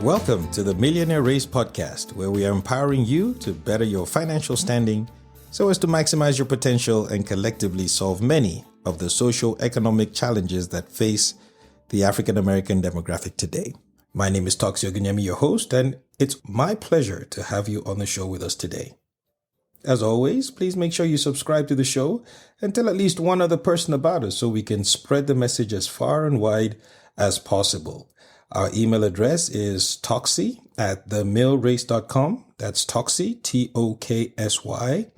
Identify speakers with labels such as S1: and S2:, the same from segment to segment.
S1: Welcome to the Millionaire Race podcast, where we are empowering you to better your financial standing so as to maximize your potential and collectively solve many of the socio-economic challenges that face the African American demographic today. My name is Toxio Gunyemi, your host, and it's my pleasure to have you on the show with us today. As always, please make sure you subscribe to the show and tell at least one other person about us so we can spread the message as far and wide as possible. Our email address is toxy@themillrace.com. That's Toxy, Toksy,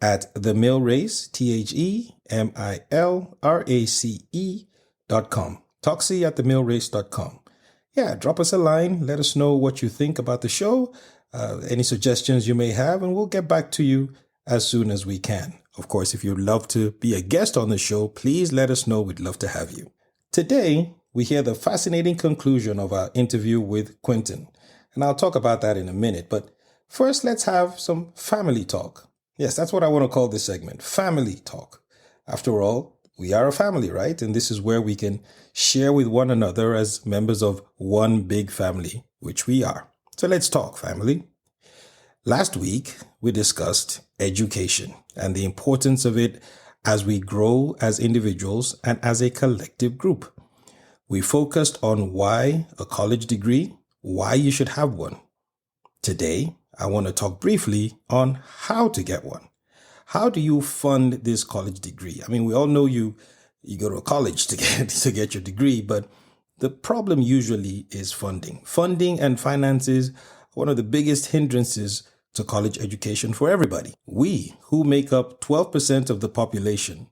S1: at themillrace, THEMILRACE.com. Toxy@themillrace.com. Yeah, drop us a line. Let us know what you think about the show, any suggestions you may have, and we'll get back to you as soon as we can. Of course, if you'd love to be a guest on the show, please let us know. We'd love to have you. Today, we hear the fascinating conclusion of our interview with Quentin, and I'll talk about that in a minute. But first, let's have some family talk. Yes, that's what I want to call this segment, family talk. After all, we are a family, right? And this is where we can share with one another as members of one big family, which we are. So let's talk, family. Last week, we discussed education and the importance of it as we grow as individuals and as a collective group. We focused on why a college degree, why you should have one. Today, I want to talk briefly on how to get one. How do you fund this college degree? I mean, we all know you go to a college to get your degree, but the problem usually is funding. Funding and finances are one of the biggest hindrances to college education for everybody. We, who make up 12% of the population,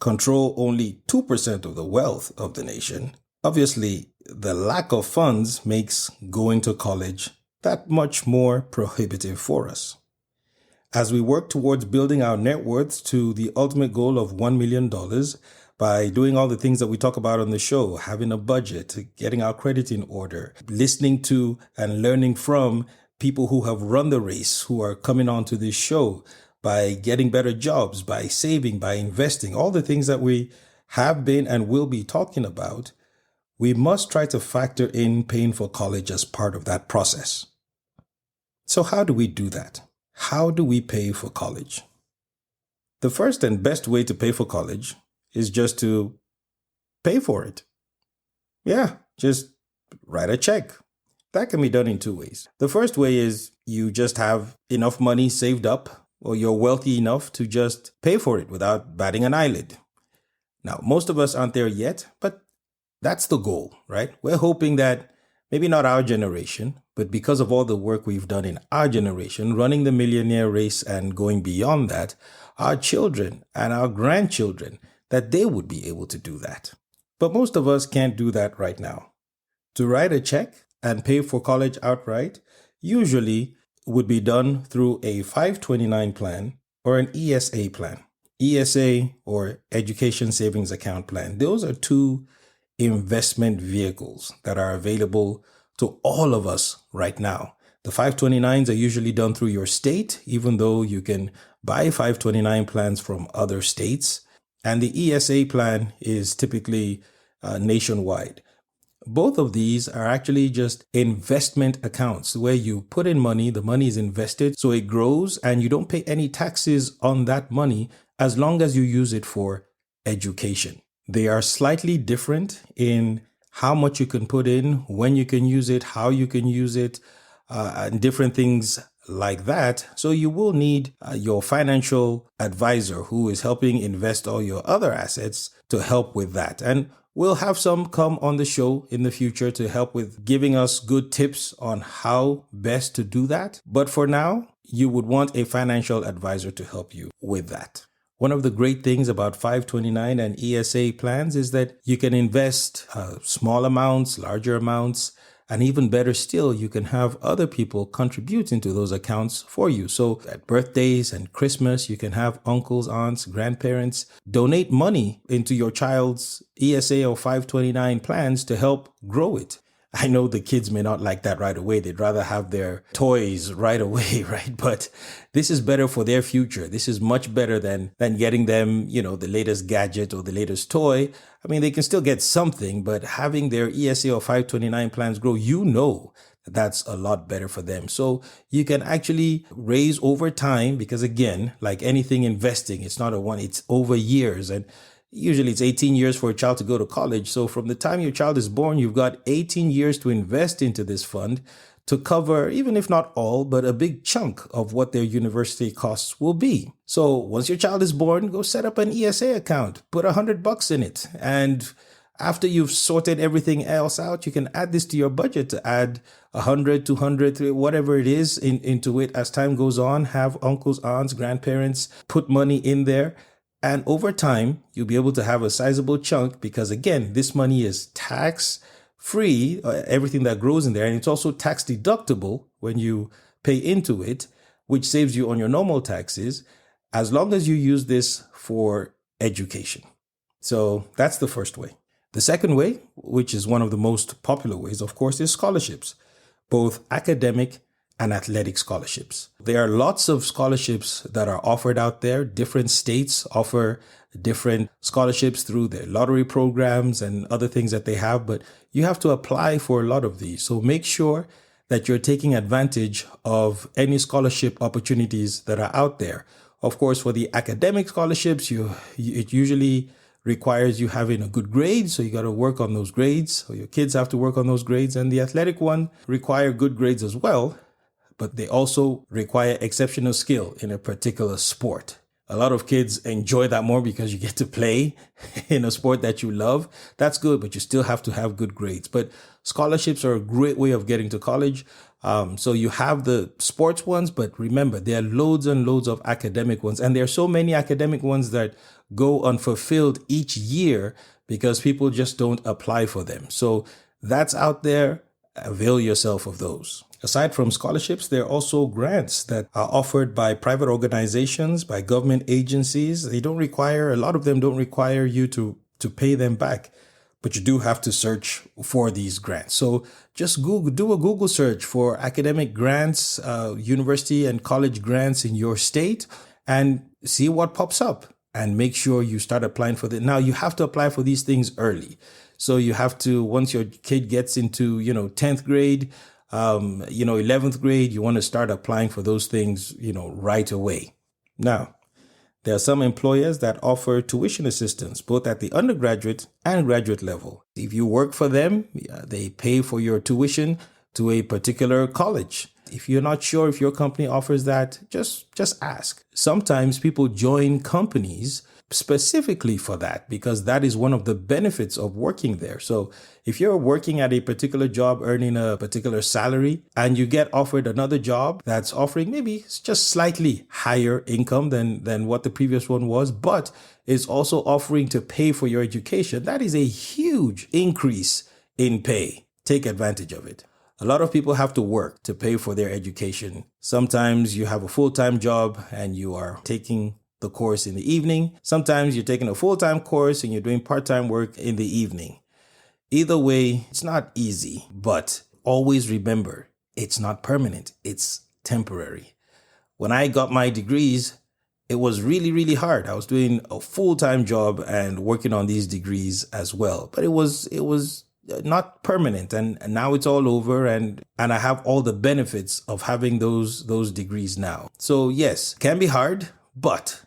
S1: control only 2% of the wealth of the nation. Obviously, the lack of funds makes going to college that much more prohibitive for us. As we work towards building our net worth to the ultimate goal of $1 million by doing all the things that we talk about on the show, having a budget, getting our credit in order, listening to and learning from people who have run the race, who are coming onto this show, by getting better jobs, by saving, by investing, all the things that we have been and will be talking about, we must try to factor in paying for college as part of that process. So how do we do that? How do we pay for college? The first and best way to pay for college is just to pay for it. Yeah, just write a check. That can be done in two ways. The first way is you just have enough money saved up, or you're wealthy enough to just pay for it without batting an eyelid. Now, most of us aren't there yet, but that's the goal, right? We're hoping that maybe not our generation, but because of all the work we've done in our generation, running the millionaire race and going beyond that, our children and our grandchildren, that they would be able to do that. But most of us can't do that right now. To write a check and pay for college outright usually would be done through a 529 plan or an ESA plan. ESA, or Education Savings Account plan. Those are two investment vehicles that are available to all of us right now. The 529s are usually done through your state, even though you can buy 529 plans from other states. And the ESA plan is typically nationwide. Both of these are actually just investment accounts where you put in money, the money is invested, so it grows and you don't pay any taxes on that money as long as you use it for education. They are slightly different in how much you can put in, when you can use it, how you can use it, and different things like that. So you will need your financial advisor who is helping invest all your other assets to help with that. And we'll have some come on the show in the future to help with giving us good tips on how best to do that. But for now, you would want a financial advisor to help you with that. One of the great things about 529 and ESA plans is that you can invest small amounts, larger amounts, and even better still, you can have other people contribute into those accounts for you. So at birthdays and Christmas, you can have uncles, aunts, grandparents donate money into your child's ESA or 529 plans to help grow it. I know the kids may not like that right away. They'd rather have their toys right away, right? But this is better for their future. This is much better than getting them, the latest gadget or the latest toy. I mean, they can still get something, but having their ESA or 529 plans grow, that's a lot better for them. So you can actually raise over time because, again, like anything investing, it's not it's over years. And usually it's 18 years for a child to go to college. So from the time your child is born, you've got 18 years to invest into this fund to cover, even if not all, but a big chunk of what their university costs will be. So once your child is born, go set up an ESA account, put $100 in it. And after you've sorted everything else out, you can add this to your budget to add 100, 200, whatever it is into it as time goes on. Have uncles, aunts, grandparents put money in there. And over time, you'll be able to have a sizable chunk because, again, this money is tax free, everything that grows in there. And it's also tax deductible when you pay into it, which saves you on your normal taxes, as long as you use this for education. So that's the first way. The second way, which is one of the most popular ways, of course, is scholarships, both academic and athletic scholarships. There are lots of scholarships that are offered out there. Different states offer different scholarships through their lottery programs and other things that they have, but you have to apply for a lot of these. So make sure that you're taking advantage of any scholarship opportunities that are out there. Of course, for the academic scholarships, it usually requires you having a good grade. So you got to work on those grades, or your kids have to work on those grades. And the athletic one require good grades as well, but they also require exceptional skill in a particular sport. A lot of kids enjoy that more because you get to play in a sport that you love. That's good, but you still have to have good grades. But scholarships are a great way of getting to college. So you have the sports ones, but remember, there are loads and loads of academic ones. And there are so many academic ones that go unfulfilled each year because people just don't apply for them. So that's out there. Avail yourself of those. Aside from scholarships, there are also grants that are offered by private organizations, by government agencies. A lot of them don't require you to pay them back, but you do have to search for these grants. So just do a Google search for academic grants, university and college grants in your state, and see what pops up and make sure you start applying for them. Now, you have to apply for these things early. So you have to, once your kid gets into, 10th grade, 11th grade, you want to start applying for those things, right away. Now, there are some employers that offer tuition assistance, both at the undergraduate and graduate level. If you work for them, they pay for your tuition to a particular college. If you're not sure if your company offers that, just ask. Sometimes people join companies specifically for that, because that is one of the benefits of working there. So if you're working at a particular job, earning a particular salary, and you get offered another job that's offering maybe just slightly higher income than what the previous one was, but is also offering to pay for your education, that is a huge increase in pay. Take advantage of it. A lot of people have to work to pay for their education. Sometimes you have a full-time job and you are taking the course in the evening. Sometimes you're taking a full-time course and you're doing part-time work in the evening. Either way, it's not easy, but always remember, it's not permanent. It's temporary. When I got my degrees, it was really, really hard. I was doing a full-time job and working on these degrees as well, but it was not permanent, and now it's all over, and I have all the benefits of having those degrees now. So yes, can be hard, but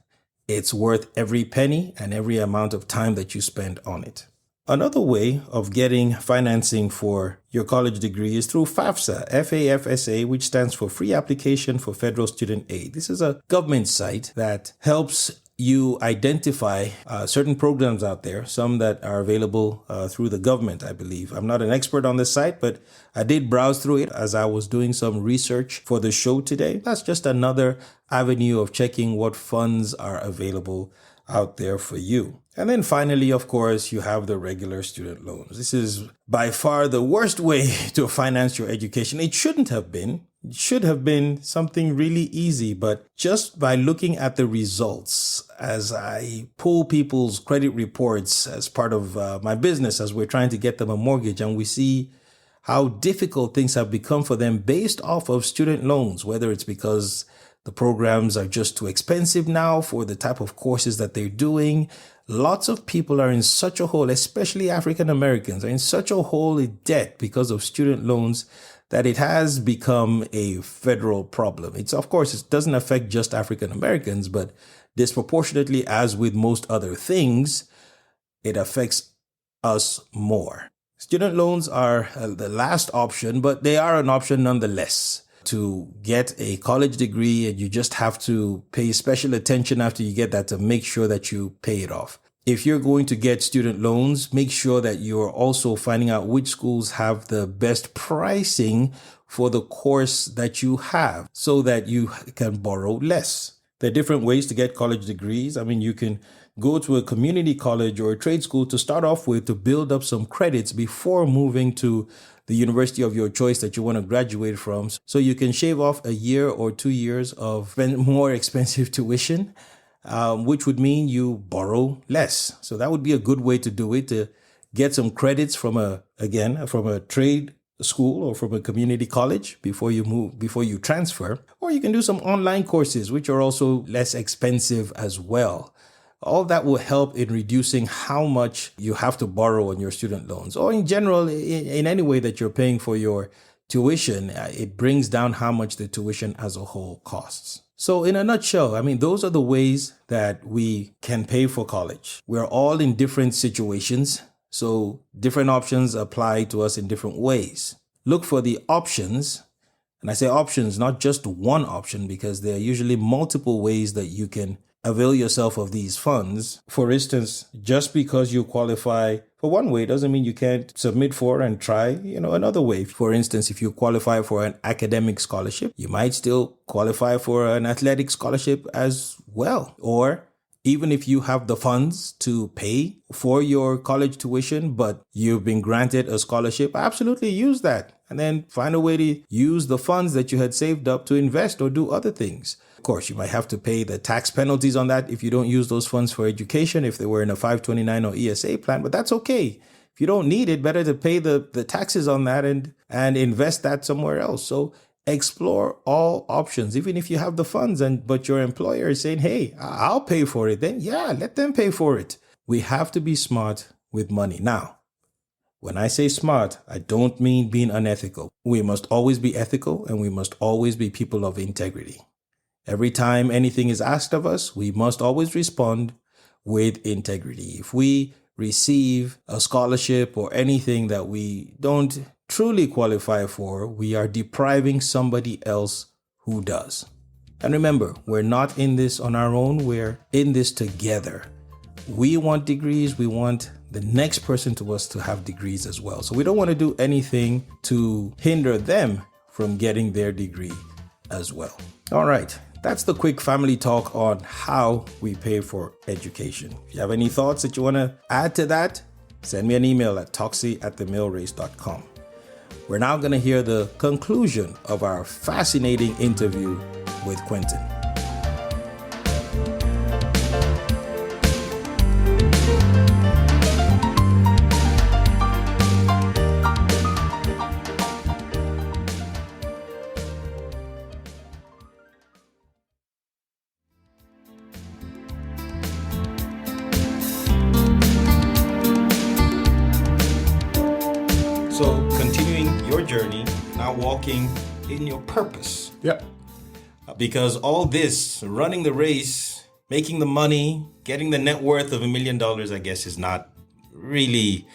S1: it's worth every penny and every amount of time that you spend on it. Another way of getting financing for your college degree is through FAFSA, FAFSA, which stands for Free Application for Federal Student Aid. This is a government site that helps you identify certain programs out there, some that are available through the government, I believe. I'm not an expert on this site, but I did browse through it as I was doing some research for the show today. That's just another avenue of checking what funds are available out there for you. And then finally, of course, you have the regular student loans. This is by far the worst way to finance your education. It shouldn't have been. It should have been something really easy, but just by looking at the results as I pull people's credit reports as part of my business, as we're trying to get them a mortgage, and we see how difficult things have become for them based off of student loans, whether it's because the programs are just too expensive now for the type of courses that they're doing. Lots of people are in such a hole, especially African Americans, are in such a hole in debt because of student loans that it has become a federal problem. Of course, it doesn't affect just African Americans, but disproportionately, as with most other things, it affects us more. Student loans are the last option, but they are an option nonetheless. To get a college degree, and you just have to pay special attention after you get that to make sure that you pay it off. If you're going to get student loans, make sure that you're also finding out which schools have the best pricing for the course that you have so that you can borrow less. There are different ways to get college degrees. I mean, you can go to a community college or a trade school to start off with to build up some credits before moving to the university of your choice that you want to graduate from. So you can shave off a year or 2 years of more expensive tuition, which would mean you borrow less. So that would be a good way to do it, to get some credits from a trade school or from a community college before you transfer. Or you can do some online courses, which are also less expensive as well. All that will help in reducing how much you have to borrow on your student loans, or in general, in any way that you're paying for your tuition. It brings down how much the tuition as a whole costs. So in a nutshell, I mean, those are the ways that we can pay for college. We're all in different situations, so different options apply to us in different ways. Look for the options. And I say options, not just one option, because there are usually multiple ways that you can avail yourself of these funds. For instance, just because you qualify for one way doesn't mean you can't submit for and try, another way. For instance, if you qualify for an academic scholarship, you might still qualify for an athletic scholarship as well. Or even if you have the funds to pay for your college tuition, but you've been granted a scholarship, absolutely use that. And then find a way to use the funds that you had saved up to invest or do other things. Of course, you might have to pay the tax penalties on that if you don't use those funds for education, if they were in a 529 or ESA plan, but that's okay. If you don't need it, better to pay the taxes on that and invest that somewhere else. So explore all options, even if you have the funds, but your employer is saying, hey, I'll pay for it. Then yeah, let them pay for it. We have to be smart with money. Now, when I say smart, I don't mean being unethical. We must always be ethical, and we must always be people of integrity. Every time anything is asked of us, we must always respond with integrity. If we receive a scholarship or anything that we don't truly qualify for, we are depriving somebody else who does. And remember, we're not in this on our own. We're in this together. We want degrees. We want the next person to us to have degrees as well. So we don't want to do anything to hinder them from getting their degree as well. All right. That's the quick family talk on how we pay for education. If you have any thoughts that you want to add to that, send me an email at toxie@themillrace.com. We're now going to hear the conclusion of our fascinating interview with Quentin. So continuing your journey, now walking in your purpose.
S2: Yep.
S1: Because all this, running the race, making the money, getting the net worth of $1 million, I guess, is not really,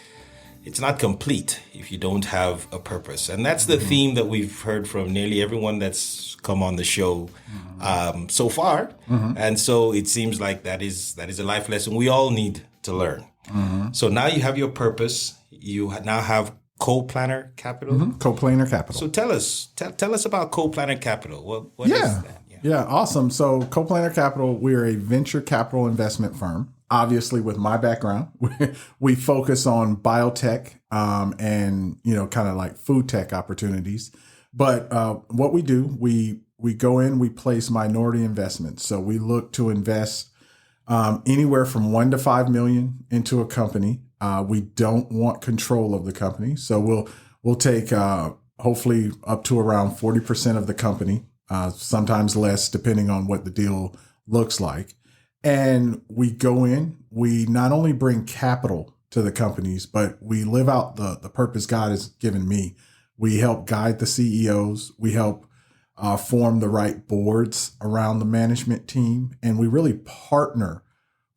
S1: it's not complete if you don't have a purpose. And that's the theme that we've heard from nearly everyone that's come on the show so far. And so it seems like that is a life lesson we all need to learn. So now you have your purpose. You now have Co-Planner Capital.
S2: Co-Planner Capital.
S1: So tell us about Co-Planner Capital. What is that?
S2: Yeah, awesome. So Co-Planner Capital, we're a venture capital investment firm. Obviously, with my background, we focus on biotech and kind of like food tech opportunities. But what we do, we go in, we place minority investments. So we look to invest anywhere from 1 to 5 million into a company. We don't want control of the company. So We'll take hopefully up to around 40% of the company, sometimes less, depending on what the deal looks like. And we go in, we not only bring capital to the companies, but we live out the purpose God has given me. We help guide the CEOs. We help form the right boards around the management team. And we really partner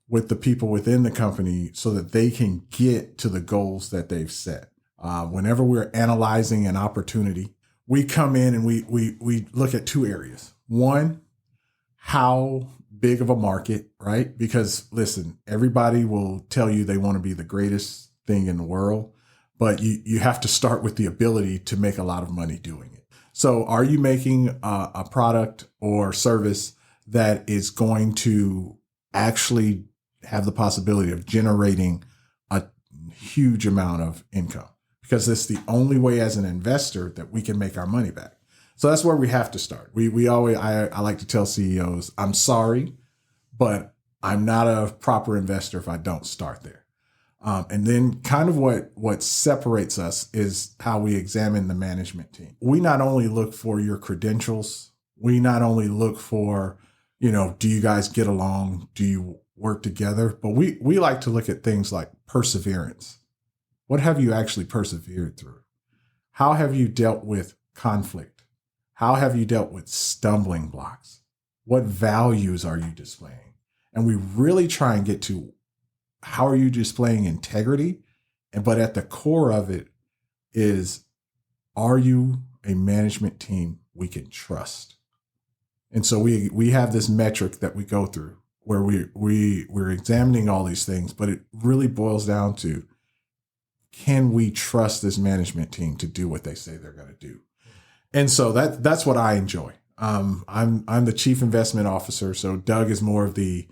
S2: with the people within the company so that they can get to the goals that they've set. Whenever we're analyzing an opportunity, we come in and we look at two areas. One, how big of a market, right? Because listen, everybody will tell you they want to be the greatest thing in the world, but you have to start with the ability to make a lot of money doing it. So are you making a product or service that is going to actually have the possibility of generating a huge amount of income? Because it's the only way as an investor that we can make our money back. So that's where we have to start. We always, I like to tell CEOs, I'm sorry, but I'm not a proper investor if I don't start there. And then kind of what separates us is how we examine the management team. We not only look for your credentials, we not only look for, do you guys get along? Do you work together? But we like to look at things like perseverance. What have you actually persevered through? How have you dealt with conflict? How have you dealt with stumbling blocks? What values are you displaying? And we really try and get to how are you displaying integrity? But at the core of it is, are you a management team we can trust? And so we have this metric that we go through where we're examining all these things, but it really boils down to, can we trust this management team to do what they say they're going to do? And so that's what I enjoy. I'm the chief investment officer. So Doug is more of the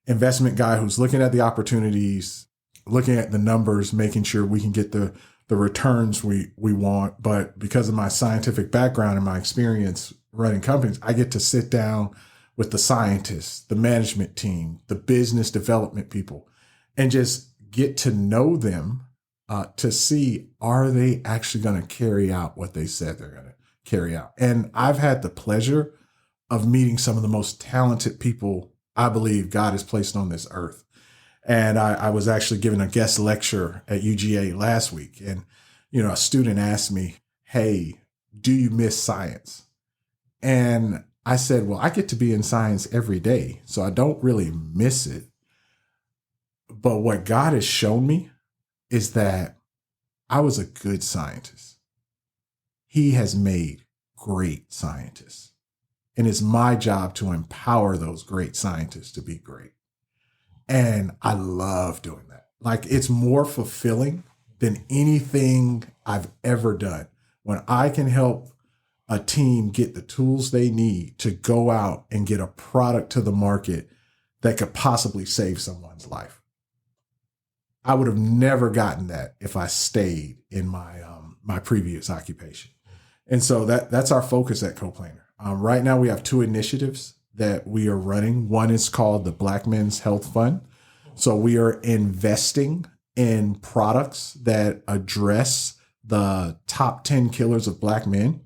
S2: investment guy who's looking at the opportunities, looking at the numbers, making sure we can get the returns we want. But because of my scientific background and my experience running companies, I get to sit down with the scientists, the management team, the business development people, and just get to know them to see, are they actually going to carry out what they said they're going to carry out? And I've had the pleasure of meeting some of the most talented people I believe God has placed on this earth. And I was actually giving a guest lecture at UGA last week. And, a student asked me, hey, do you miss science? And I said, well, I get to be in science every day, so I don't really miss it. But what God has shown me is that I was a good scientist. He has made great scientists. And it's my job to empower those great scientists to be great. And I love doing that. Like, it's more fulfilling than anything I've ever done. When I can help a team get the tools they need to go out and get a product to the market that could possibly save someone's life. I would have never gotten that if I stayed in my previous occupation. And so that's our focus at CoPlanar. Right now, we have two initiatives that we are running. One is called the Black Men's Health Fund. So we are investing in products that address the top 10 killers of Black men.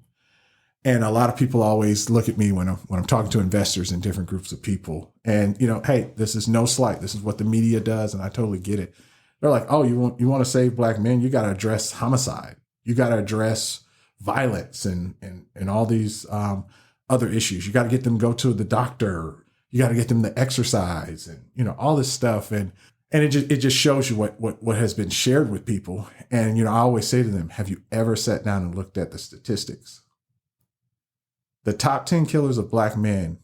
S2: And a lot of people always look at me when I'm talking to investors in different groups of people. And, hey, this is no slight. This is what the media does. And I totally get it. They're like, oh, you want to save Black men? You got to address homicide. You got to address violence and all these other issues. You got to get them to go to the doctor. You got to get them to exercise and, all this stuff. And it just shows you what has been shared with people. And, I always say to them, have you ever sat down and looked at the statistics? The top 10 killers of Black men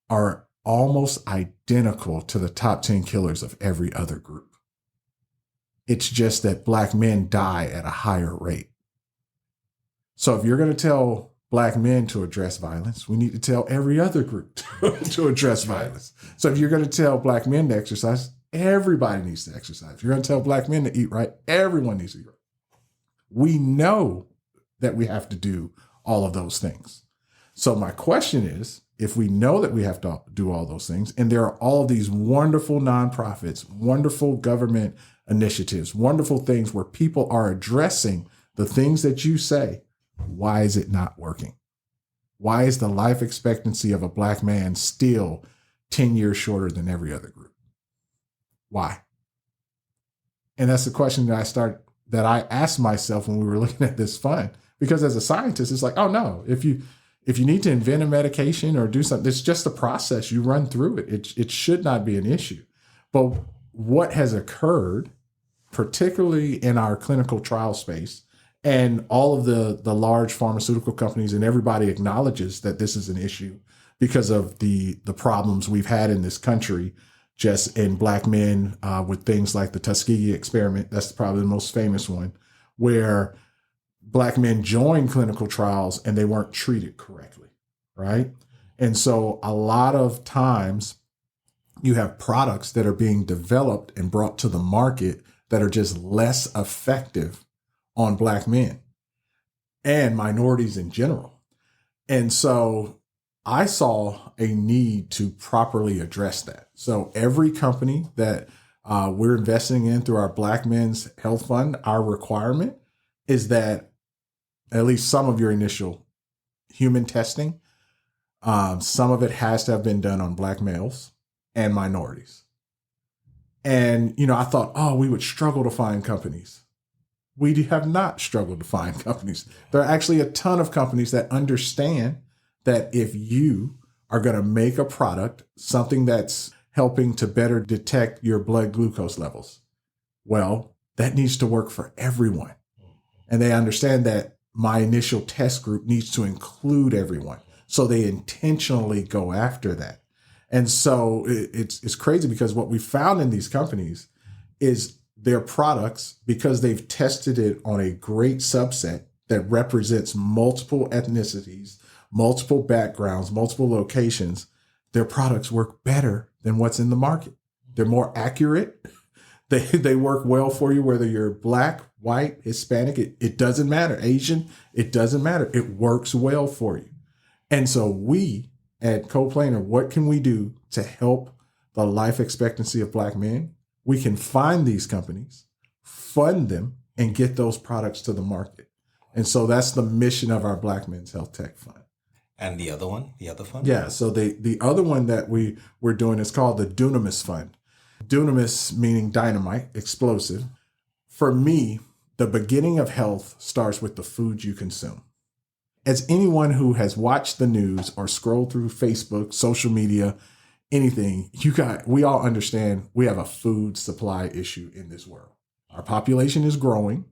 S2: are almost identical to the top 10 killers of every other group. It's just that Black men die at a higher rate. So if you're going to tell Black men to address violence, we need to tell every other group to address violence. So if you're going to tell Black men to exercise, everybody needs to exercise. If you're going to tell Black men to eat right, everyone needs to eat right. We know that we have to do all of those things. So my question is, if we know that we have to do all those things, and there are all of these wonderful nonprofits, wonderful government initiatives, wonderful things where people are addressing The things that you say, why is it not working? Why is the life expectancy of a Black man still 10 years shorter than every other group? Why? And that's the question that I asked myself when we were looking at this fund. Because as a scientist, it's like, oh no, if you need to invent a medication or do something, it's just a process. You run through it. It should not be an issue. But what has occurred, particularly in our clinical trial space, and all of the large pharmaceutical companies, and everybody acknowledges that this is an issue because of the problems we've had in this country, just in Black men, with things like the Tuskegee experiment. That's probably the most famous one, where Black men joined clinical trials and they weren't treated correctly, right? And so a lot of times you have products that are being developed and brought to the market that are just less effective on Black men and minorities in general. And so I saw a need to properly address that. So every company that we're investing in through our Black Men's Health Fund, our requirement is that at least some of your initial human testing, some of it has to have been done on Black males and minorities. And, I thought, oh, we would struggle to find companies. We have not struggled to find companies. There are actually a ton of companies that understand that if you are going to make a product, something that's helping to better detect your blood glucose levels, well, that needs to work for everyone. And they understand that my initial test group needs to include everyone. So they intentionally go after that. And so it's crazy because what we found in these companies is their products, because they've tested it on a great subset that represents multiple ethnicities, multiple backgrounds, multiple locations, their products work better than what's in the market. They're more accurate. They work well for you, whether you're Black, white, Hispanic, it doesn't matter. Asian, it doesn't matter. It works well for you. And so we at CoPlanar, what can we do to help the life expectancy of Black men? We can find these companies, fund them, and get those products to the market. And so that's the mission of our Black Men's Health Tech Fund.
S1: And the other one, the other fund?
S2: Yeah, so the other one that we're doing is called the Dunamis Fund. Dunamis meaning dynamite, explosive. For me, the beginning of health starts with the food you consume. As anyone who has watched the news or scrolled through Facebook, social media, anything, we all understand we have a food supply issue in this world. Our population is growing.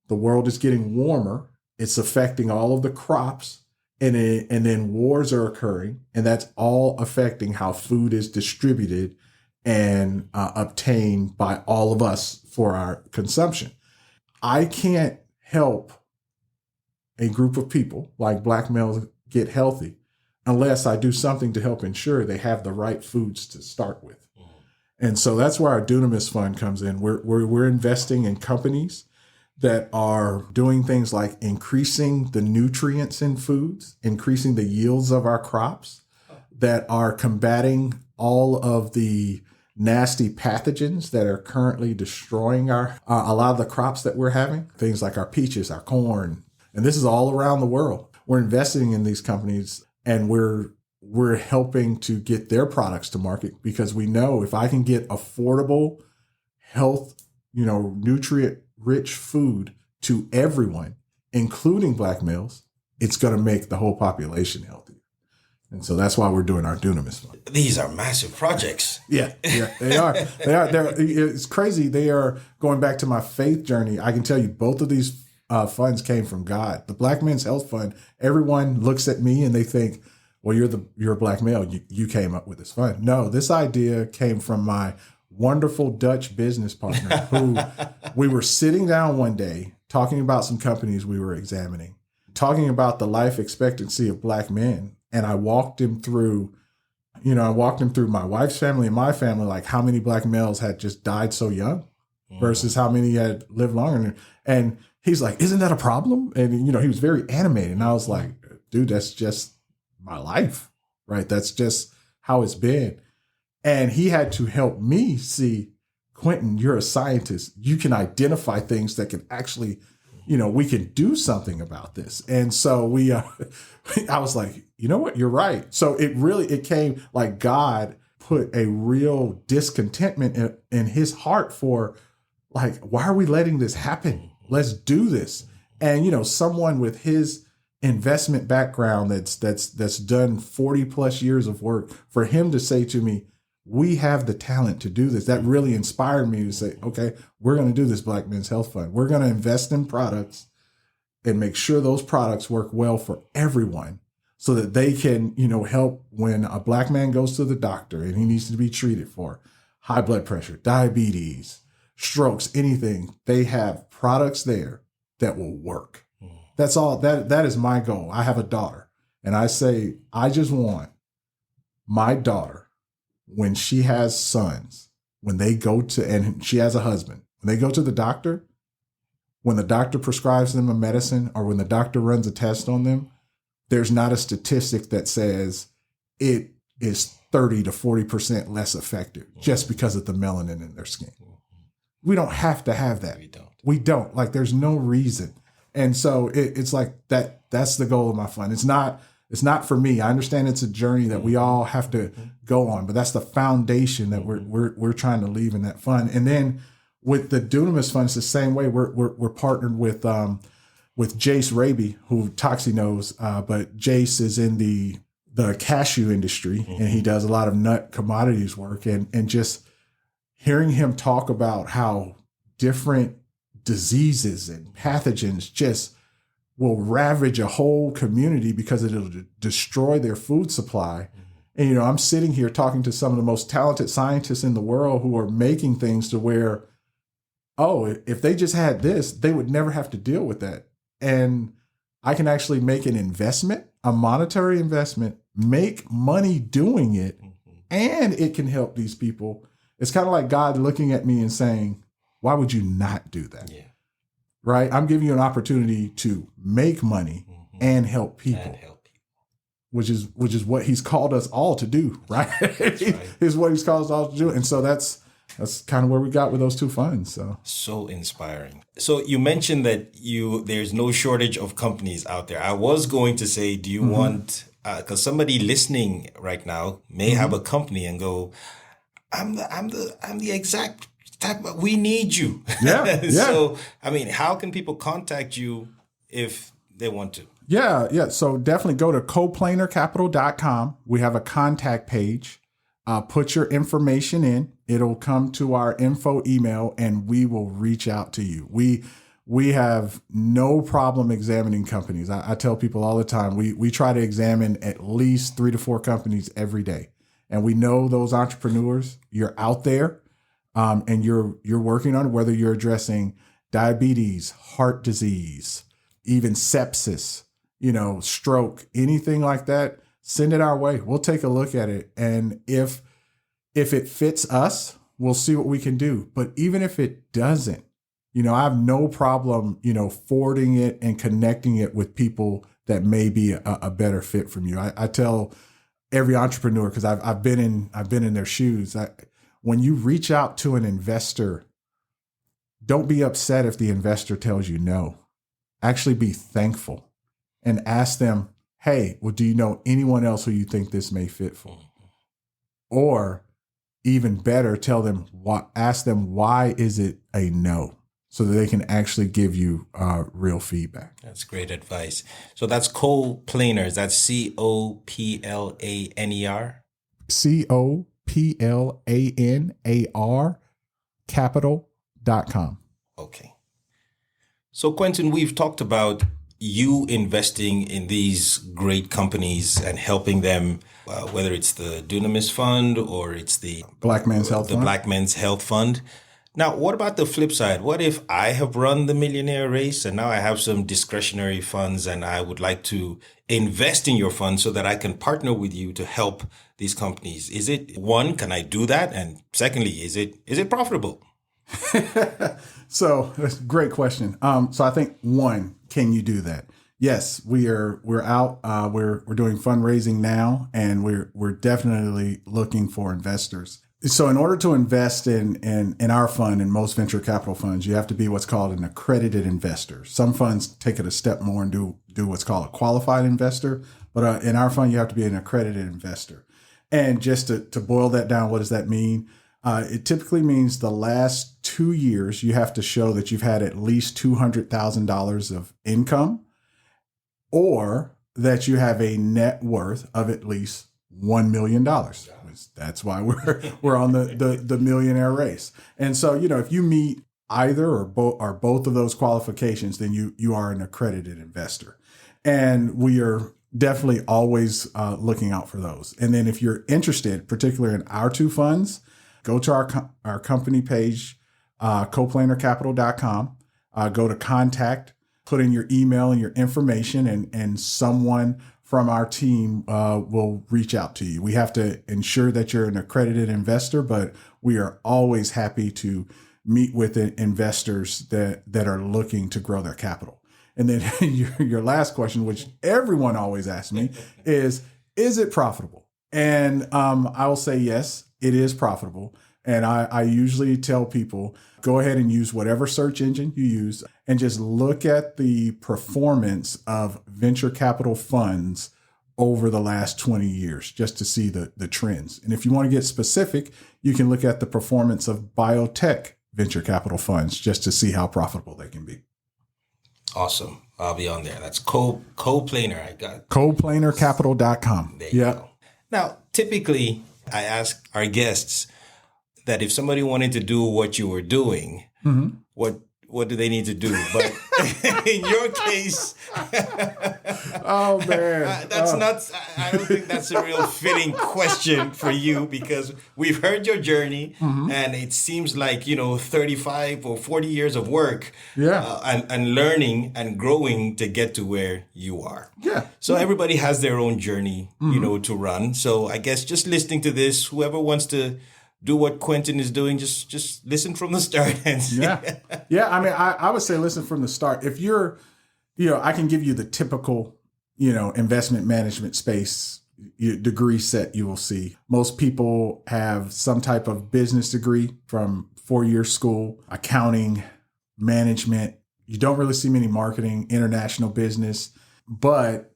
S2: The world is getting warmer. It's affecting all of the crops. And then wars are occurring. And that's all affecting how food is distributed and obtained by all of us for our consumption. I can't help a group of people like Black males get healthy unless I do something to help ensure they have the right foods to start with. And so that's where our Dunamis Fund comes in. We're investing in companies that are doing things like increasing the nutrients in foods, increasing the yields of our crops, that are combating all of the nasty pathogens that are currently destroying a lot of the crops that we're having, things like our peaches, our corn. And this is all around the world. We're investing in these companies and we're helping to get their products to market, because we know if I can get affordable, health, nutrient-rich food to everyone, including Black males, it's going to make the whole population healthy. And so that's why we're doing our Dunamis Fund.
S1: These are massive projects.
S2: Yeah, they are. It's crazy. They are going back to my faith journey. I can tell you both of these funds came from God. The Black Men's Health Fund, everyone looks at me and they think, well, you're a Black male. You came up with this fund. No, this idea came from my wonderful Dutch business partner who we were sitting down one day talking about some companies we were examining, talking about the life expectancy of Black men. And I walked him through my wife's family and my family, like how many Black males had just died so young versus how many had lived longer. And he's like, isn't that a problem? And, he was very animated. And I was like, dude, that's just my life, right? That's just how it's been. And he had to help me see, Quentin, you're a scientist. You can identify things that can actually we can do something about this. And so I was like, you know what, you're right. So it came like God put a real discontentment in his heart for like, why are we letting this happen? Let's do this. And, someone with his investment background that's done 40 plus years of work, for him to say to me, we have the talent to do this. That really inspired me to say, okay, we're going to do this Black Men's Health Fund. We're going to invest in products and make sure those products work well for everyone so that they can, help when a Black man goes to the doctor and he needs to be treated for high blood pressure, diabetes, strokes, anything. They have products there that will work. That's all. That is my goal. I have a daughter, and I say, I just want my daughter, when she has sons, when they go to, and she has a husband, when they go to the doctor, when the doctor prescribes them a medicine or when the doctor runs a test on them, there's not a statistic that says it is 30 to 40% less effective just because of the melanin in their skin. We don't have to have that. We don't. Like, there's no reason. And so it's like that's the goal of my fund. It's not for me. I understand it's a journey that we all have to go on, but that's the foundation that we're trying to leave in that fund. And then with the Dunamis Fund, it's the same way. We're partnered with Jace Raby, who Toxie knows, but Jace is in the cashew industry, and he does a lot of nut commodities work, and just hearing him talk about how different diseases and pathogens just will ravage a whole community because it'll destroy their food supply. And, I'm sitting here talking to some of the most talented scientists in the world who are making things to where, if they just had this, they would never have to deal with that. And I can actually make an investment, a monetary investment, make money doing it, and it can help these people. It's kind of like God looking at me and saying, why would you not do that? Yeah. Right? I'm giving you an opportunity to make money and help people. Which is what he's called us all to do, right? That's right. Is what he's called us all to do. And so that's kind of where we got with those two funds. So
S1: inspiring. So you mentioned that there's no shortage of companies out there. I was going to say, do you want, because somebody listening right now may have a company and go, I'm the exact type, we need you.
S2: Yeah.
S1: So, how can people contact you if they want to?
S2: Yeah. So definitely go to coplanercapital.com. We have a contact page. Put your information in. It'll come to our info email, and we will reach out to you. We have no problem examining companies. I tell people all the time, we try to examine at least 3 to 4 companies every day. And we know those entrepreneurs, you're out there. And you're working on it, whether you're addressing diabetes, heart disease, even sepsis, stroke, anything like that, send it our way. We'll take a look at it. And if it fits us, we'll see what we can do. But even if it doesn't, I have no problem, forwarding it and connecting it with people that may be a better fit from you. I tell every entrepreneur, because I've been in their shoes. When you reach out to an investor, don't be upset if the investor tells you no. Actually be thankful and ask them, hey, well, do you know anyone else who you think this may fit for? Or even better, ask them, why is it a no? So that they can actually give you real feedback.
S1: That's great advice. So that's Coplaners. That's COPLANER.
S2: COPLANAR capital.com.
S1: Okay. So Quentin, we've talked about you investing in these great companies and helping them, whether it's the Dunamis Fund or it's the
S2: Black Men's Health Fund.
S1: Black Men's Health Fund. Now, what about the flip side? What if I have run the Millionaire Race and now I have some discretionary funds and I would like to invest in your fund so that I can partner with you to help these companies? Is it, one, can I do that? And secondly, is it profitable?
S2: So that's a great question. So I think, one, can you do that? Yes, we're out. We're doing fundraising now, and we're definitely looking for investors. So in order to invest in our fund and most venture capital funds, you have to be what's called an accredited investor. Some funds take it a step more and do what's called a qualified investor. But in our fund, you have to be an accredited investor. And just to boil that down, what does that mean? It typically means the last 2 years, you have to show that you've had at least $200,000 of income, or that you have a net worth of at least $1 million. That's why we're on the millionaire race. And so, if you meet either or both of those qualifications, then you are an accredited investor. And we are definitely always looking out for those. And then if you're interested, particularly in our two funds, go to our company page, coplanercapital.com, go to contact, put in your email and your information, and someone from our team will reach out to you. We have to ensure that you're an accredited investor, but we are always happy to meet with investors that are looking to grow their capital. And then your last question, which everyone always asks me, is it profitable? And I will say, yes, it is profitable. And I usually tell people, go ahead and use whatever search engine you use and just look at the performance of venture capital funds over the last 20 years, just to see the trends. And if you want to get specific, you can look at the performance of biotech venture capital funds just to see how profitable they can be.
S1: Awesome. I'll be on there. That's coplaner. I got
S2: coplanercapital.com.
S1: There you go. Now, typically, I ask our guests that if somebody wanted to do what you were doing, what do they need to do? But in your case,
S2: oh man,
S1: I don't think that's a real fitting question for you, because we've heard your journey, and it seems like 35 or 40 years of work, and learning and growing to get to where you are.
S2: Yeah.
S1: So everybody has their own journey, to run. So I guess just listening to this, whoever wants to do what Quentin is doing, just listen from the start.
S2: Yeah. I mean, I would say listen from the start. If you're, I can give you the typical, investment management space degree set you will see. Most people have some type of business degree from 4-year school, accounting, management. You don't really see many marketing, international business, but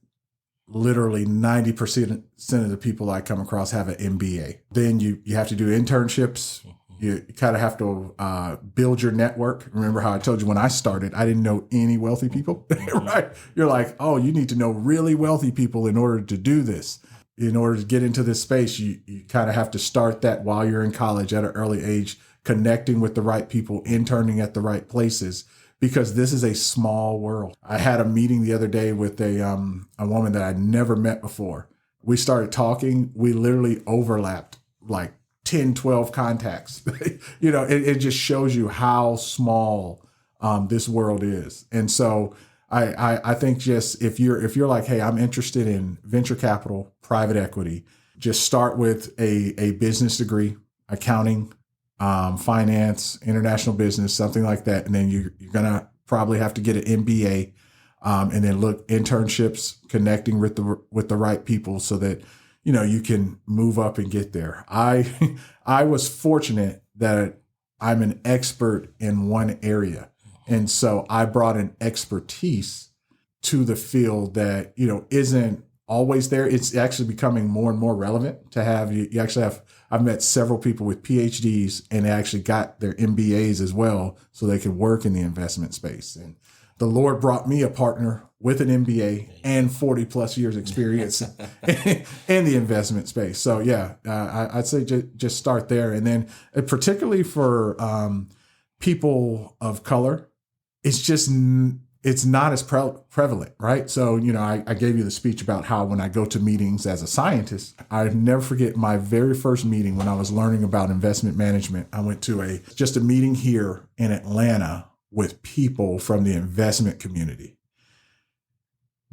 S2: literally 90% of the people I come across have an MBA. Then you have to do internships. You kind of have to build your network. Remember how I told you when I started, I didn't know any wealthy people, right? You're like, oh, you need to know really wealthy people in order to do this. In order to get into this space, you kind of have to start that while you're in college at an early age, connecting with the right people, interning at the right places, because this is a small world. I had a meeting the other day with a woman that I'd never met before. We started talking. We literally overlapped like 10, 12 contacts. It just shows you how small this world is. And so I think just if you're like, hey, I'm interested in venture capital, private equity, just start with a business degree, accounting, finance, international business, something like that. And then you're going to probably have to get an MBA, and then look internships, connecting with the right people so that, you can move up and get there. I was fortunate that I'm an expert in one area. And so I brought an expertise to the field that, isn't always there. It's actually becoming more and more relevant to have. You actually have, I've met several people with PhDs and they actually got their MBAs as well so they could work in the investment space. And the Lord brought me a partner with an MBA and 40 plus years experience in the investment space. So yeah, I'd say just start there. And then particularly for people of color, it's not as prevalent, right? So, I gave you the speech about how when I go to meetings as a scientist, I never forget my very first meeting when I was learning about investment management. I went to just a meeting here in Atlanta with people from the investment community.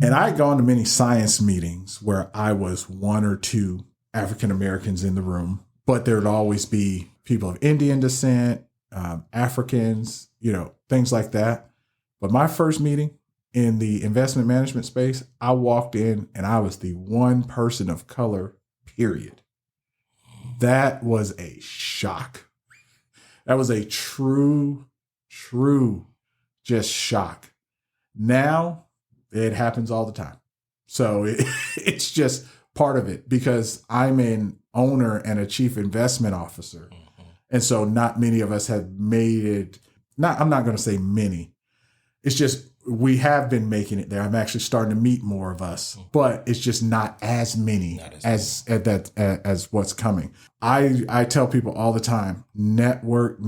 S2: And I had gone to many science meetings where I was one or two African Americans in the room, but there'd always be people of Indian descent, Africans, things like that. But my first meeting in the investment management space, I walked in and I was the one person of color, period. That was a shock. That was a true just shock. Now it happens all the time. So it's just part of it because I'm an owner and a chief investment officer. And so not many of us have made it. I'm not going to say many. It's just we have been making it there. I'm actually starting to meet more of us, but it's just not as many as what's coming. I tell people all the time, network.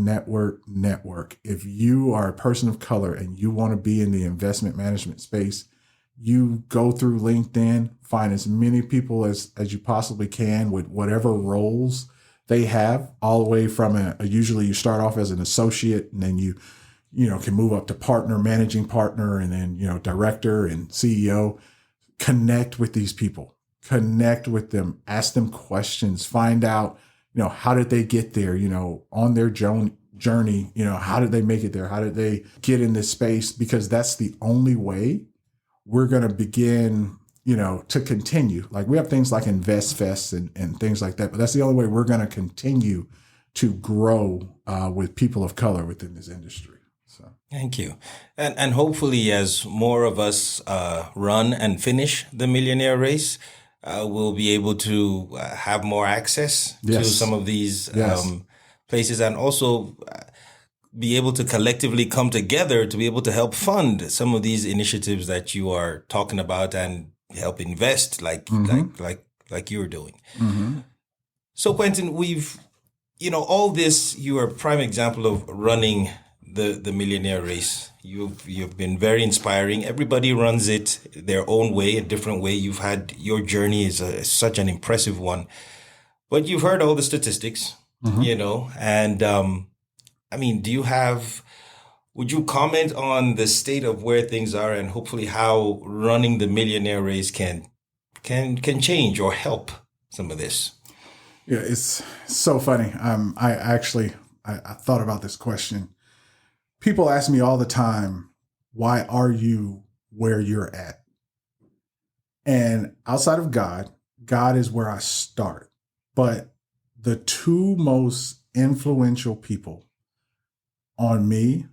S2: If you are a person of color and you want to be in the investment management space, you go through LinkedIn, find as many people as you possibly can with whatever roles they have, all the way from usually you start off as an associate and then you can move up to partner, managing partner, and then, director and CEO. Connect with these people, connect with them, ask them questions, find out, how did they get there, on their journey, how did they make it there? How did they get in this space? Because that's the only way we're going to begin, to continue. Like we have things like Invest Fest and things like that, but that's the only way we're going to continue to grow with people of color within this industry. So.
S1: Thank you. And hopefully as more of us run and finish the Millionaire Race, we'll be able to have more access to some of these places and also be able to collectively come together to be able to help fund some of these initiatives that you are talking about and help invest like you're doing. Mm-hmm. So Quentin, we've, all this, you are a prime example of running the Millionaire Race. You've been very inspiring. Everybody runs it their own way, a different way. You've had your journey is such an impressive one, but you've heard all the statistics, and would you comment on the state of where things are and hopefully how running the Millionaire Race can change or help some of this?
S2: Yeah, it's so funny. I thought about this question. People ask me all the time, why are you where you're at? And outside of God is where I start. But the two most influential people on me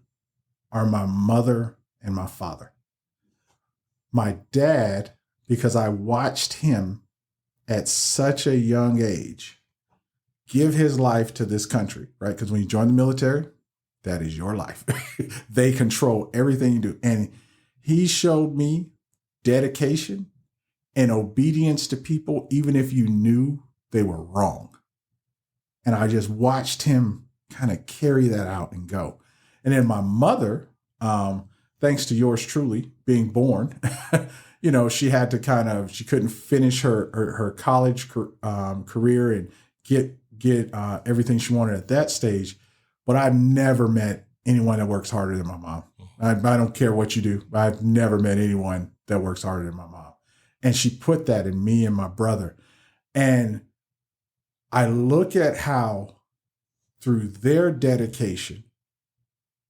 S2: are my mother and my father. My dad, because I watched him at such a young age give his life to this country, right? Because when you join the military, that is your life. They control everything you do. And he showed me dedication and obedience to people, even if you knew they were wrong. And I just watched him kind of carry that out and go. And then my mother, thanks to yours truly being born, she had to she couldn't finish her college career and get everything she wanted at that stage. But I've never met anyone that works harder than my mom. I don't care what you do. I've never met anyone that works harder than my mom. And she put that in me and my brother. And I look at how through their dedication,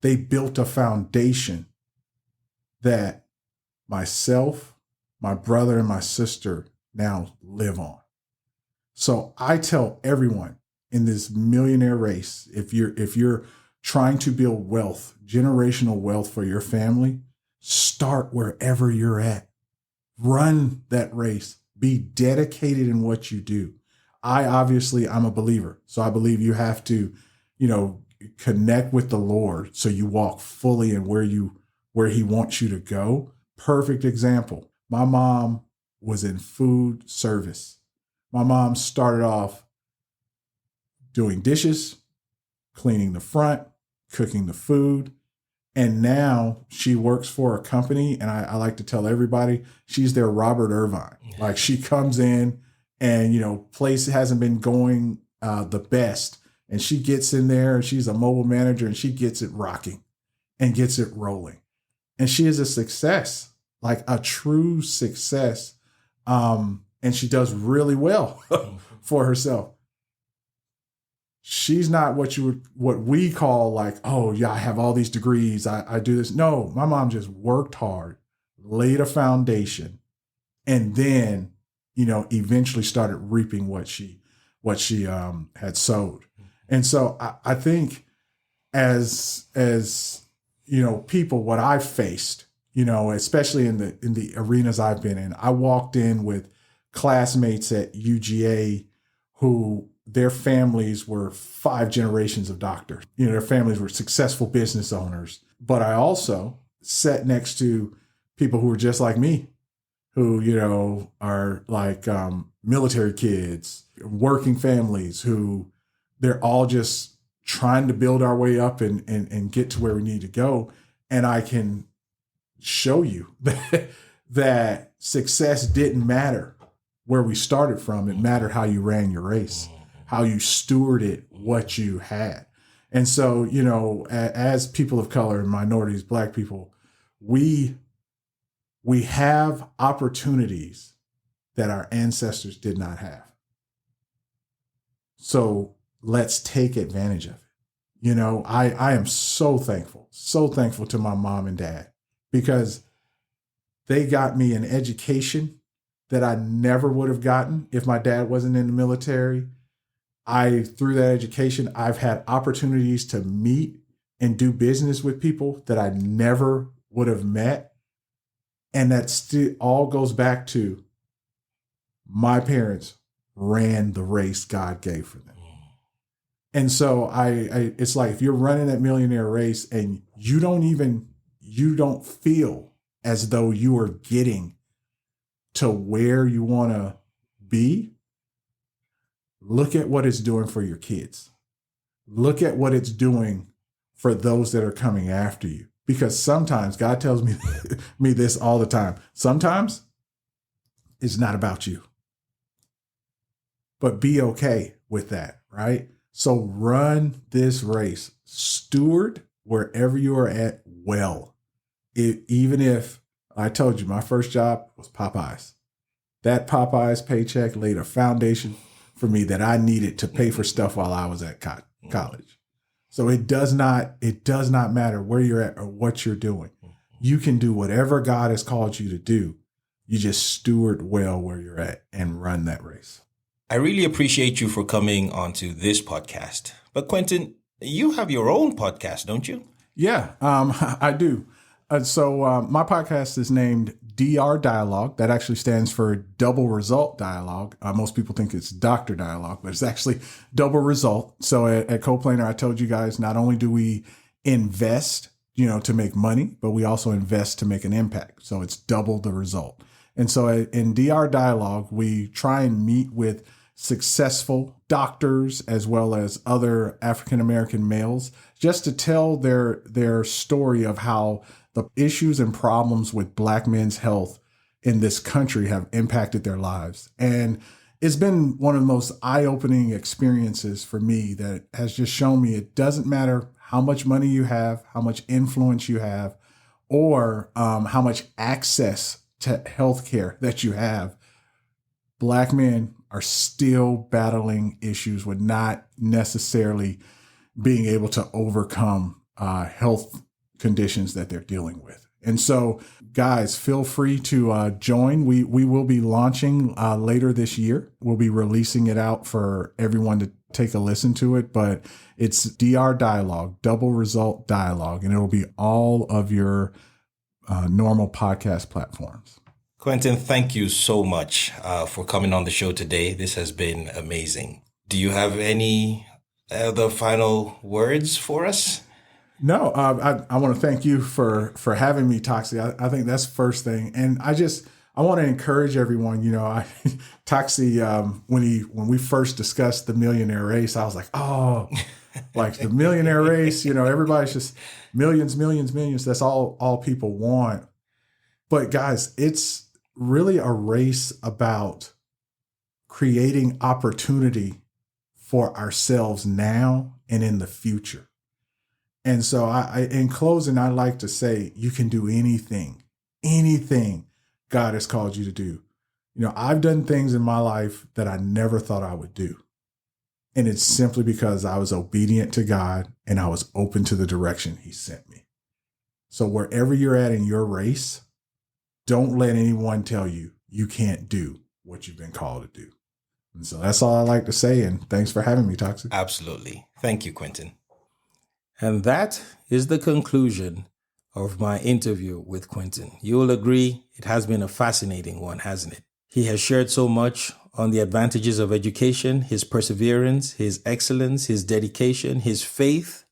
S2: they built a foundation that myself, my brother, and my sister now live on. So I tell everyone in this millionaire race, if you're trying to build wealth, generational wealth for your family, start wherever you're at. Run that race. Be dedicated in what you do. I'm a believer. So I believe you have to, connect with the Lord so you walk fully in where he wants you to go. Perfect example. My mom was in food service. My mom started off doing dishes, cleaning the front, cooking the food. And now she works for a company. And I like to tell everybody she's their Robert Irvine. Like she comes in and, place hasn't been going the best. And she gets in there and she's a mobile manager and she gets it rocking and gets it rolling. And she is a success, like a true success. And she does really well for herself. She's not what we call like, oh yeah, I have all these degrees. I do this. No, my mom just worked hard, laid a foundation, and then, eventually started reaping what she what she had sowed. And so I think as people, what I've faced, especially in the arenas I've been in, I walked in with classmates at UGA who their families were 5 generations of doctors. Their families were successful business owners. But I also sat next to people who were just like me, who, are like military kids, working families, who they're all just trying to build our way up and get to where we need to go. And I can show you that success didn't matter where we started from. It mattered how you ran your race, how you stewarded what you had. And so, as people of color and minorities, Black people, we have opportunities that our ancestors did not have. So let's take advantage of it. I am so thankful to my mom and dad, because they got me an education that I never would have gotten if my dad wasn't in the military. Through that education, I've had opportunities to meet and do business with people that I never would have met. And that still all goes back to my parents ran the race God gave for them. And so it's like, if you're running that millionaire race and you don't feel as though you are getting to where you want to be, look at what it's doing for your kids. Look at what it's doing for those that are coming after you. Because sometimes God tells me this all the time. Sometimes it's not about you. But be okay with that, right? So run this race. Steward wherever you are at well. Even if, I told you, my first job was Popeyes. That Popeyes paycheck laid a foundation for me that I needed to pay for stuff while I was at college. So it does not matter where you're at or what you're doing. You can do whatever God has called you to do. You just steward well where you're at and run that race.
S1: I really appreciate you for coming onto this podcast. But Quentin, you have your own podcast, don't you?
S2: Yeah, I do. So my podcast is named DR Dialogue. That actually stands for Double Result Dialogue. Most people think it's Dr. Dialogue, but it's actually Double Result. So at Coplanar, I told you guys, not only do we invest, to make money, but we also invest to make an impact. So it's double the result. And so in DR Dialogue, we try and meet with successful doctors as well as other African-American males, just to tell their story of how the issues and problems with Black men's health in this country have impacted their lives. And it's been one of the most eye-opening experiences for me that has just shown me it doesn't matter how much money you have, how much influence you have, or how much access to healthcare that you have. Black men are still battling issues with not necessarily being able to overcome health conditions that they're dealing with. And so, guys, feel free to join. We will be launching later this year. We'll be releasing it out for everyone to take a listen to it, but it's DR Dialogue, Double Result Dialogue, and it will be all of your normal podcast platforms.
S1: Quentin, thank you so much for coming on the show today. This has been amazing. Do you have any other final words for us?
S2: No, I want to thank you for having me, Toxie. I think that's the first thing. And I want to encourage everyone, Toxie, when we first discussed the Millionaire Race, I was like, oh, like the Millionaire Race, everybody's just millions, millions, millions. That's all people want. But guys, it's really a race about creating opportunity for ourselves now and in the future. And so in closing, I like to say, you can do anything God has called you to do. I've done things in my life that I never thought I would do. And it's simply because I was obedient to God and I was open to the direction He sent me. So wherever you're at in your race, don't let anyone tell you you can't do what you've been called to do. And so that's all I like to say. And thanks for having me, Toxic.
S1: Absolutely. Thank you, Quentin. And that is the conclusion of my interview with Quentin. You will agree it has been a fascinating one, hasn't it? He has shared so much on the advantages of education, his perseverance, his excellence, his dedication, his faith,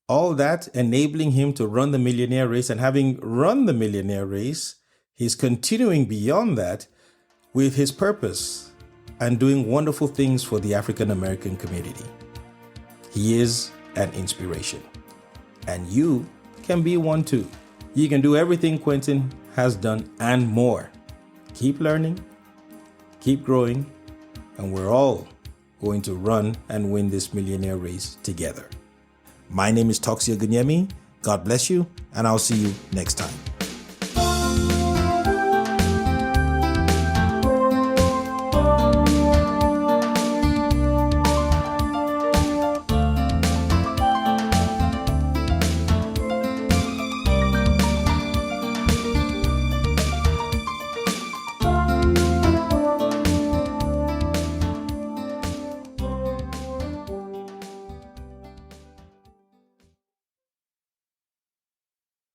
S1: all that enabling him to run the Millionaire Race. And having run the Millionaire Race, he's continuing beyond that with his purpose and doing wonderful things for the African American community. He is an inspiration. And you can be one too. You can do everything Quentin has done and more. Keep learning, keep growing, and we're all going to run and win this millionaire race together. My name is Toxia Gunyemi. God bless you, and I'll see you next time.